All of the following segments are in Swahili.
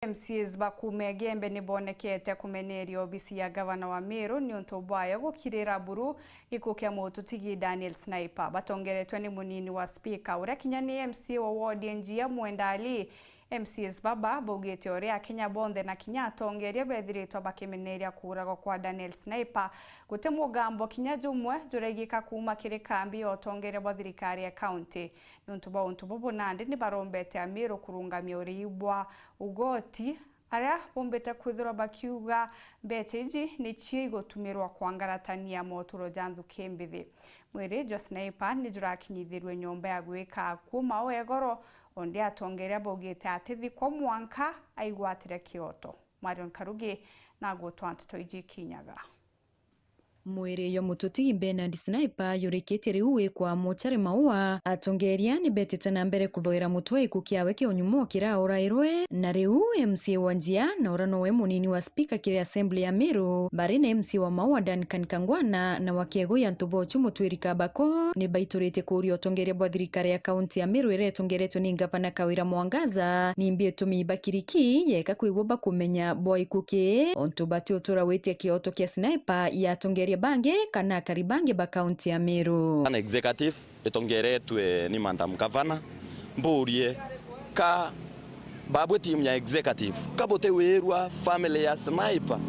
MCs bakume gembe nibonekete kumeneria obisi ya gavana wa Meru ni ontobwayo gukirira buru ikukia mututigi Daniel Sniper batongeretwe ni munini wa speaker uria kinyani MC wa ward njia Mwendali. MCs baba bogete oria Kenya bonde na kinya tongeria bethiritwa bakimeneria kurago kwa Daniel Sniper gute mugambo kinya jumwe juregika kuma kiri kambi otongeria bwa thirikari ya county nuntubo nandi ni barombete Meru kurungamia uribwa ugoti aria bombete kwithira bakiuga mbeca iji ni cio igotumirwa kwangaratania moturo janthu kimbithi mwiri jo Sniper ni jurakinyithirwe nyomba ya gwika kuma wegoro onde atongeria bogete atithi kwa mwanka aigwatire Kyoto. Marion Karugi na gotwanto iji kinyaga. Mwere yo mututigi Bernard Sniper yurikite riu kwa mochare maua atongeria ni betete na mbere kuthoera mutwe ikukiawe ke onyumo kira orairwe na riu MC wa njia na orano we munini wa speaker kire assembly ya Meru bari na MC wa maua Duncan Kangwana na wakiego ya ntubochu mutwirika bako ni baiturite kuri otongeria bwa thirikari ya county ya Meru ire tongeretwe ni gavana Kawira Mwangaza ni mbie bakiriki yeka kuigwa bakumenya bwa ikuki ontubati otura wetia Kyoto kia Sniper ya tongeria bange kana karibange ba county ya Meru. Ana executive etongeretwe ni Madam Governor mburie ka babwe team ya executive kabote werwa family ya Sniper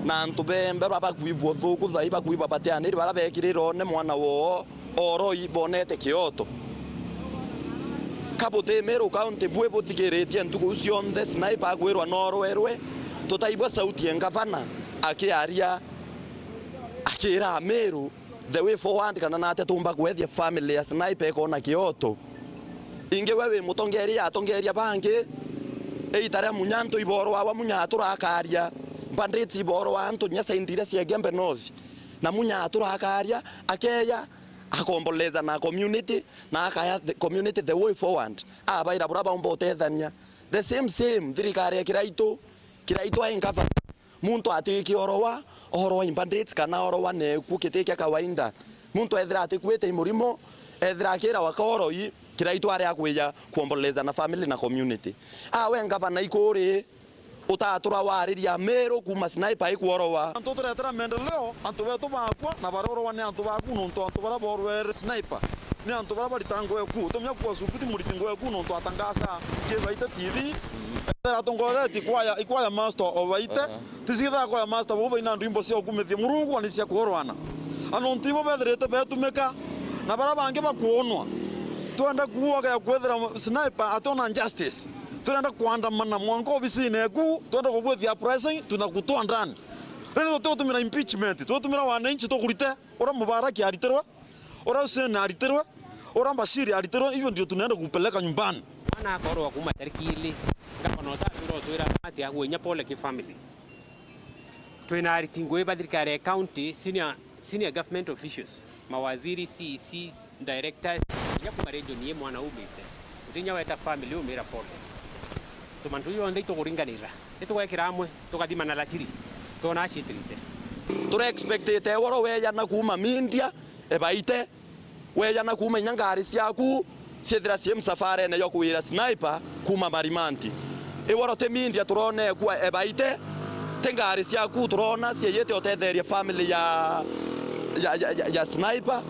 na ntubembe baba kuibwo thuku thaiba kuiba bateaniri barabekiriro ne mwana wo oro ibonete Kyoto kabote Meru county bwe botigeretie ntugu ucio nthe Sniper agwerwa norwerwe tutaibwa sauti ya Governor akiaria akira Meru the way forward kana nate tumba kwethia family ya Sniper kona Kyoto inge wewe mutongeria atongeria bange eitare munyanto iboro wa munyatura akaria banditi iboro wa anto nya saindira cia Gembe North na munyatura akaria akeya akomboleza na community na akaya the community the way forward abaira buraba umbotethania the same thirikari kiraito aingava muntu atiki orowa impandits kana orowa ne kukiteke kawaida muntu ethira atikuete imurimo ethira akira wakoro yi kiraito ari akweya kuomboleza na family na community we ngavana ikuri utatura wariria Meru kuma Sniper ikuorowa antu turetera mendeleo antu wetu bakwa na baroro ne antu baku nonto antu bara borwe Sniper ni antu bara baritango eku tumya kwa sukuti muritingo eku nonto atangasa ke baita TV era tongoreti ikwaya master obaite tisigitha kwa master bo ina ndimbo cia kumithia murungu ani cia kuorwana anontibo betherete betumeka na bara bange bakuonwa twenda kuoga ya kwethera Sniper atona justice twenda kuandamana mwango obisine ku twenda kugwethia pricing tunakutoa ndani rero tutumira impeachment tutumira wananchi tokurite ora Mubaraki ariterwa ora Hussein ariterwa ora Bashiri ariterwa hivyo ndio tunaenda kupeleka nyumbani ana korwa kuma tarikili ngapano tabiro twira ati agwenya pole ki family twina aritingwe bathirikari county senior government officials mawaziri CECs directors yakuma region ye mwana ubite utinya weta family umira pole so mantu yo ndito kuringanira nitugwekira amwe tukathima na latiri tona ashitrite ture expectate woro weya na kuma mindia ebaite weya na kuma nyangari ciaku ciethira cie msafare ne yo kuira Sniper kuma Marimanti woro te mindia turone kwa ebaite tengari ciaku turona cieyete otetheria family ya Sniper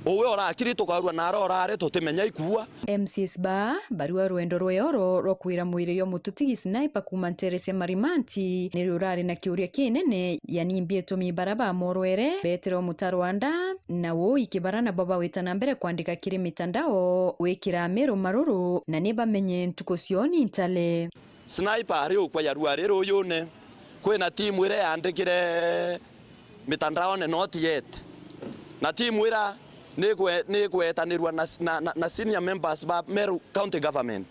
owe ora akiri tukarua na arorare tutimenya ikua MCs ba barua rwendo rweyoro rokwira mwire yo mututigi Sniper kuma Terese Marimanti ni rurare na kiuria kinene yani mbieto baraba morwere betero mutarwanda na wo ikibarana baba wetana mbere kwandika kiri mitandao wekira Meru maruru na niba menye ntuko sioni ntale Sniper ari ukwa yarua rero yone kwena timu ire andikire mitandao ne not yet na timu ira negwetanirwa na senior members ba Meru county government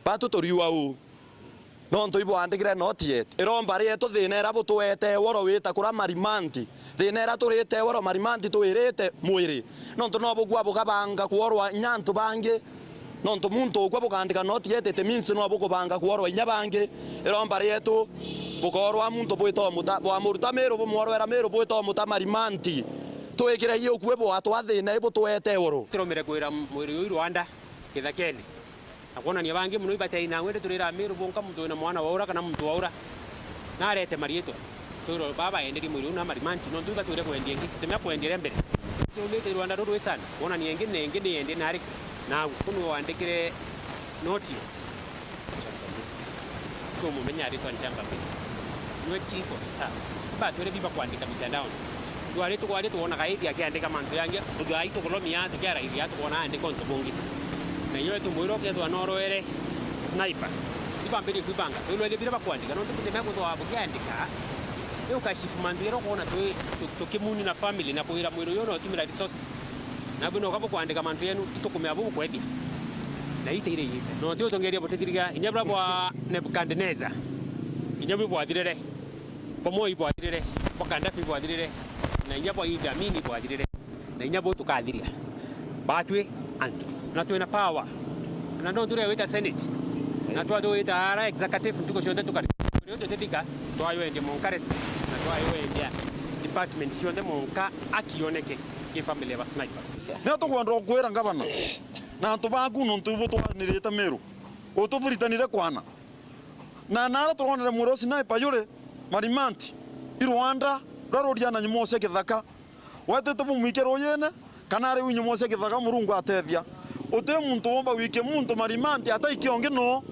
batutoriwa u nonto ibo andikire not yet iromba rieto thinera butwete woro wita kura Marimanti thinera turite woro Marimanti twirite mwiri nonto no bugwa bugabanga kuorwa nyantu bange nonto muntu kwa bugandika not yet te means no bugubanga kuorwa nyabange iromba rieto bukorwa muntu bwito muta bwa muruta Meru bumworwera Meru bwito muta Marimanti twekira hiyo kuwebo watu athina ibo twete woro turomere kwira mwiri uyu Rwanda kithakeni akona ni bangi muno ibate ina ngwede turira Meru bonka muntu na mwana waura kana muntu waura na arete marieto turo baba enderi muri una marimanti no tuba ture kwendie ngi temya kwendire mbere to lete Rwanda rurwe sana bona ni engine ende nari na kunu wandikire note ko mumenya ari twanchamba mbere niwe chief of staff ba ture biba kuandika mitandao twari tuona kaidi akiandika mantu yange tugai to kolomia tukiara ili atu kuona ande konto bongi na yote tumwiro ke twanoroere sniper iba mbere kwibanga twele bira bakwandika no tukutemya ko twa bukiandika yo kashifu mandiro kuona tukimuni na family na kuira mwiro yono tumira resources na bino kabo kuandika mantu yenu tukumya bubu kwedi na ite ile no tyo tongeria botethiriga inyabra bwa Nebukadneza inyabu bwa direre pomo ibwa direre bakanda fi bwa direre na inyabo ida mini bwa direre na inyabo tukadhiria batwe antu na tuwe na power na ndo ndure weta senate na tuwa weta ara executive tuko shonde tukari yote tetika twayo ende monkares na twayo ende department shonde monka akioneke ki family ya sniper na to kwandro kwera ngabana na antu baku no ntubo twanirite Meru otuvuritanire kwana na nara turonere mwiro sniper yure marimanti i Rwanda raroria na nyumose kithaka watete bumwikero yene kana ari nyumose kithaka murungu atethia uте muntu omba wike muntu marimanti ataikionge no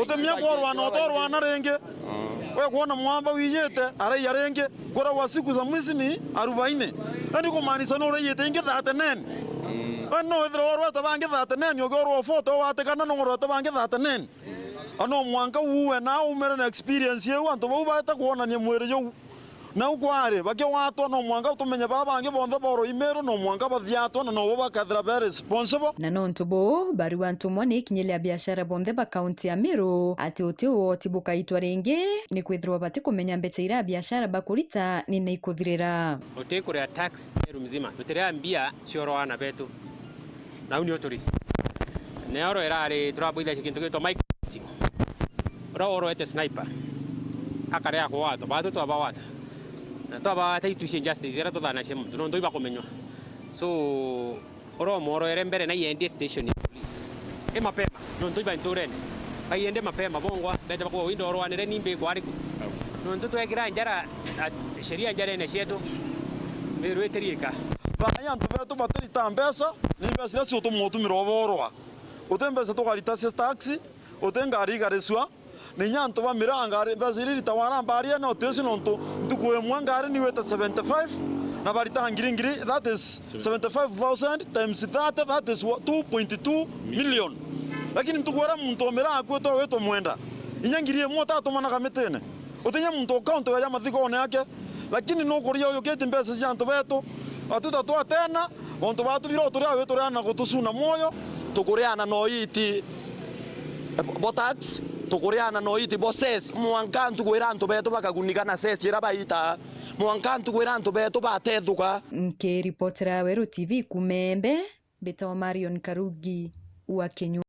utemya kwa no torwa na renge we kuona mwamba wiyete arai yarenge kora wa siku za mwezi ni 40 ani kumaanisha no reyete inge 39 ano ithro ro tabange 39 yogoro photo wate kana no ro tabange 39 ano mwanka uwe na umere na experience yewa antu bata kuona ni mwere yo na ukware bake wato no mwanga utumenya babange bonthe boro Meru no mwanga bathiato na no bakathira be responsible na no ntubo bari wantu mwane kinyelia biashara bonthe ba county ya Meru ati utio tibuka itwa ringi ni kwithirwa bati kumenya mbecha ira biashara bakurita ni naikuthirira utekure tax Meru mzima tuterea mbia cioro wana betu na uni oturi ne oro erare turabwitha kintu gito Mike oro ete sniper akare ako wato batu to abawata na to abawata ituishe justice era to thana shemu no ndo iba kumenywa so oro moro ere mbere na yende station ya police mapema no ndo iba nturene bayende mapema bongwa bete bako windo oro anere nimbe kwariku no ndo to egira njara sheria njara ene shetu Meru eterieka baya antu betu bateri tambesa nimbe sira soto motu miroborwa utembesa to garita taxi utengari gareswa ni nyanto ba miranga baziri tawara baria no tesi nonto ntukwe mwangari ni weta 75 na barita ngiri that is 75,000 times that is 2.2 million lakini ntukwera muntu mira kweto weto mwenda inyangirie mota to mana kametene utenya muntu account ya mathiko yake lakini no kuria yo kete mbesa cia beto atuta to tena onto batu biro to weto rana gotusuna moyo tukuriana no iti botax tukuriana no iti bosses mwankantu kwerantu beto bakagunikana ses ira baita mwankantu kwerantu beto batethuka nke reportera Weru TV kumembe Beta Marion Karugi wa Kenya.